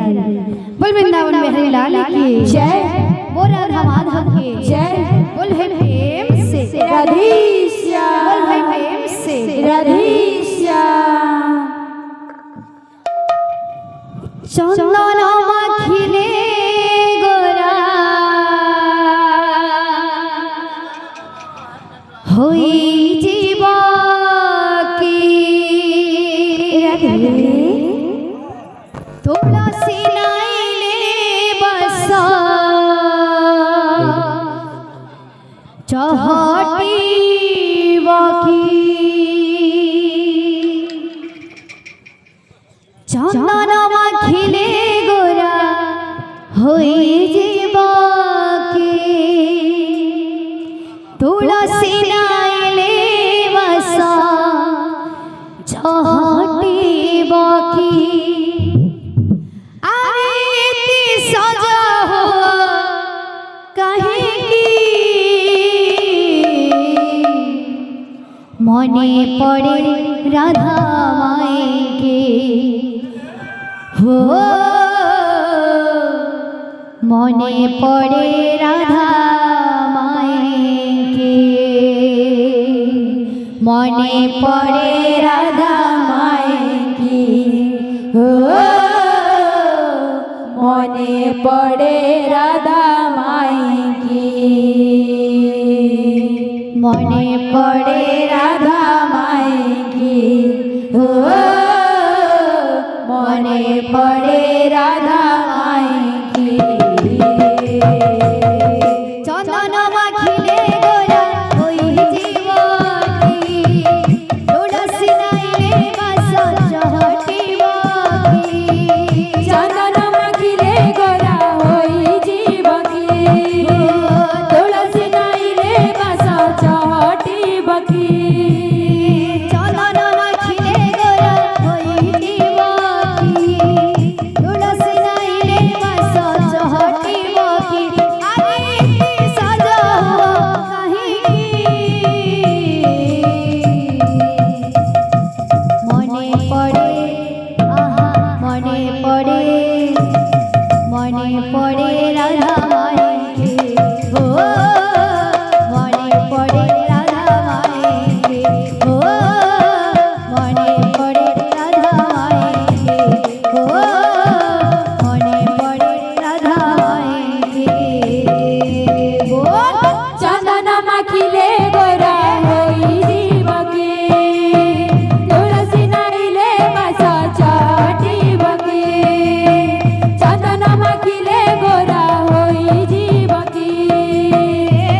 बोल वृंदावन बिहारी लाल की जय, बोल राधा माधव की जय, बोल है प्रेम से राधेश्याम, बोल है प्रेम से राधेश्याम। चंदन माखिले गोरा होई जीवा की तुलसी नाइले बसा चहटी बाकी चंदन माखिले गोरा होई जीवा की तुलसी नाइले बसा चहटी बाकी मने पड़े राधा माई के हो, मने पड़े राधा माई के, मने पड़े राधा माई की हो, मने पड़े राधा माई की, मने पड़े राधा माई की हो, मने पड़े राधा माई की। चंदन माखिले गोरा होई जीवा की तुलसी नाइले बसा चहटी बाकी चंदन माखिले गोरा होई जीवा की तुलसी नाइले बसा चहटी बाकी चंदन माखिले गोरा होई जीवा की तुलसी नाइले बसा चहटी बाकी अरे सजा कहीं मने पड़े आहा मने पड़े राधा माई के हो, मने पड़े राधा माई के हो, मने पड़े राधा माई के हो, मने पड़े राधा माई के बोल चंदन माखिले गोरा होई जीवा की तुलसी नाइले बसा चहटी बाकी चंदन माखिले गोरा होई जीवा की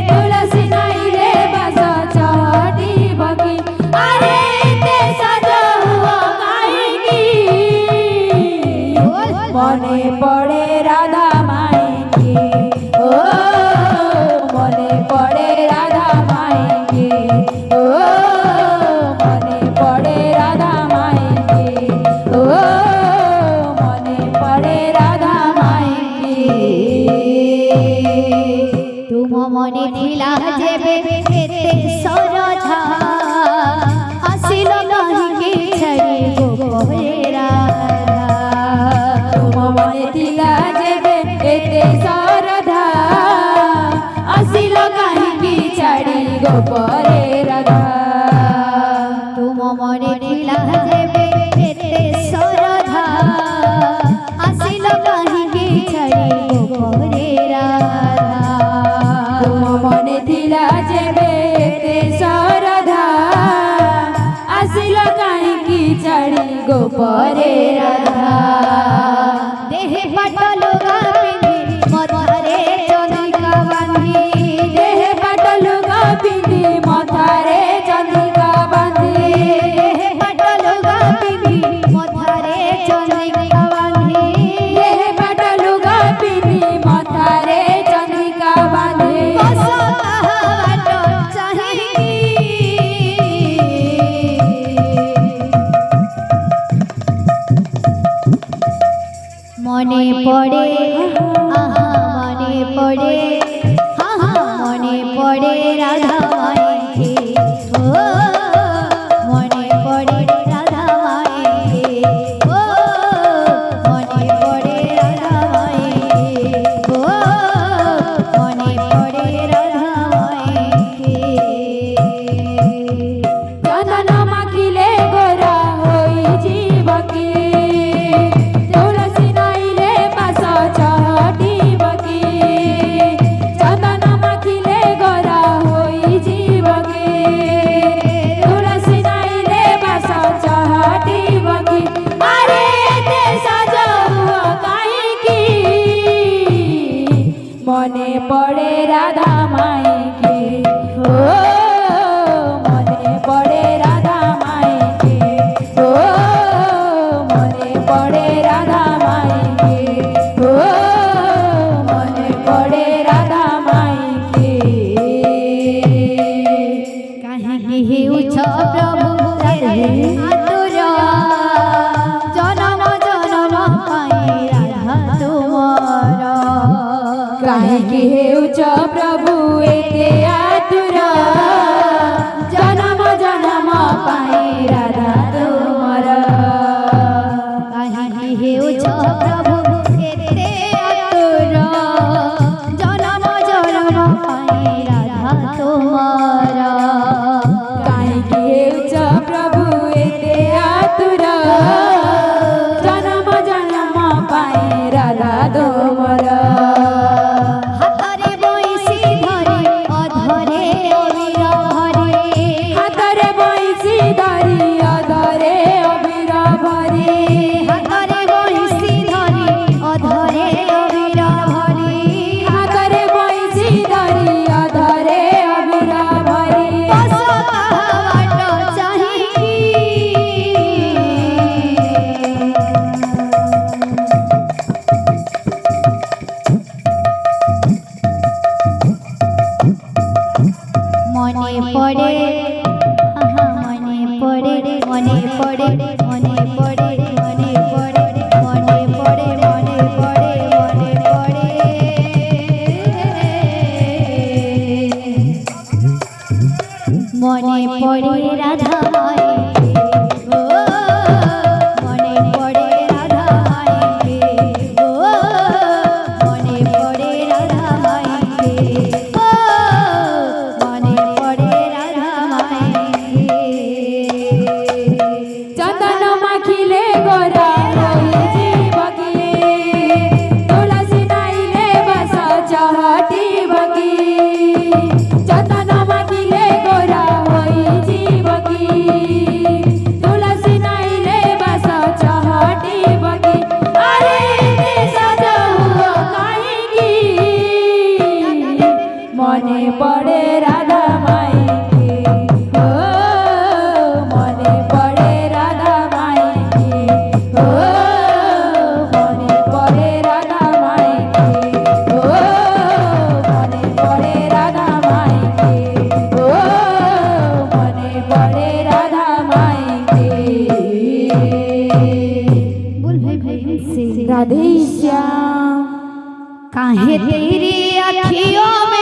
तुलसी नाइले बसा चहटी बाकी अरे ते सजा हुआ काहे की मने पड़े राधा माई की ओ मने पड़े राधा माई की ओ मने पड़े राधा माई की ओ मने पड़े राधा माई की तुम मने थिला जेबे एते सरधा आसिल काहे छड़ी गोपरे राधा तुम मने थिला जेबे एते सरधा आसिल काहे की छड़ी गोपरे राधा तुम मने थिला जेबे एते सरधा आसिल काहे छड़ी गोपरे राधा तुम मने थिला जेबे एते सरधा आसिल काहे की छड़ी गोपरे राधा देहे पटलुगा पिंधी मथारे चंद्रिका बांधी देहे पटलुगा पिंधी मथारे चंद्रिका बांधी देहे पटलुगा पिंधी मथारे चंद्रिका बांधी देहे पटलुगा पिंधी मथारे चंद्रिका बांधी बसा बाट चाही मने पड़े आहा मने पड़े हाँ हाँ मने पड़े राधा माई के हो, मने पड़े राधा माई के हो, मने पड़े মনে পড়ে রাধা মাইকে ও মনে পড়ে রাধা মাইকে ও মনে পড়ে রাধা মাইকে ও মনে পড়ে রাধা মাইকে কাহে হেউছ প্রভু রাধে আতুর জনম জনম পাই রাধা তোমার কাহিকি হেউছ প্রভু এতে আতুর জনম জনম পাই রাধা তোমার কাহে হেউছ প্রভু এতে আতুর জনম জনম পাই রাধা তোমার কাহিকি হেউছ প্রভু এতে আতুর জনম জনম পাই রাধা তোমার হাতরে বইসি ধরে অধরে অবির ভরে হাতরে বইছি ধরি অধরে অবির ভরে হাতরে বইসি ধরে অধরে অবির ভরে হাতরে বইছি ধরি অধরে অবির ভরে বস কাহাবাট চাহি মনে পড়ে মনে পড়ে মনে পড়ে মনে পড়ে মনে পড়ে মনে পড়ে মনে পড়ে মনে পড়ে মনে পড়ে রাধা মাইকে ও মনে পড়ে রাধা মাইকে ও মনে পড়ে রাধা মাইকে ও মনে পড়ে রাধা মাইকে চন্দন মাখিলে গোরা হইছি বগি তুলসী নাইলে বাস চহটি বগি চন্দন মাখিলে গোরা হইছি বগি তুলসী নাইলে বাস চহটি বগি আরে সাজাও কাহিকি মনে পড়ে রাধা মাইকে ও মনে পড়ে রাধা মাইকে ও মনে পড়ে রাধা মাইকে ও মনে পড়ে রাধা মাইকে ও মনে পড়ে রাধা মাইকে बोल भाई भाई से राधे श्याम काहे तेरी अखियों में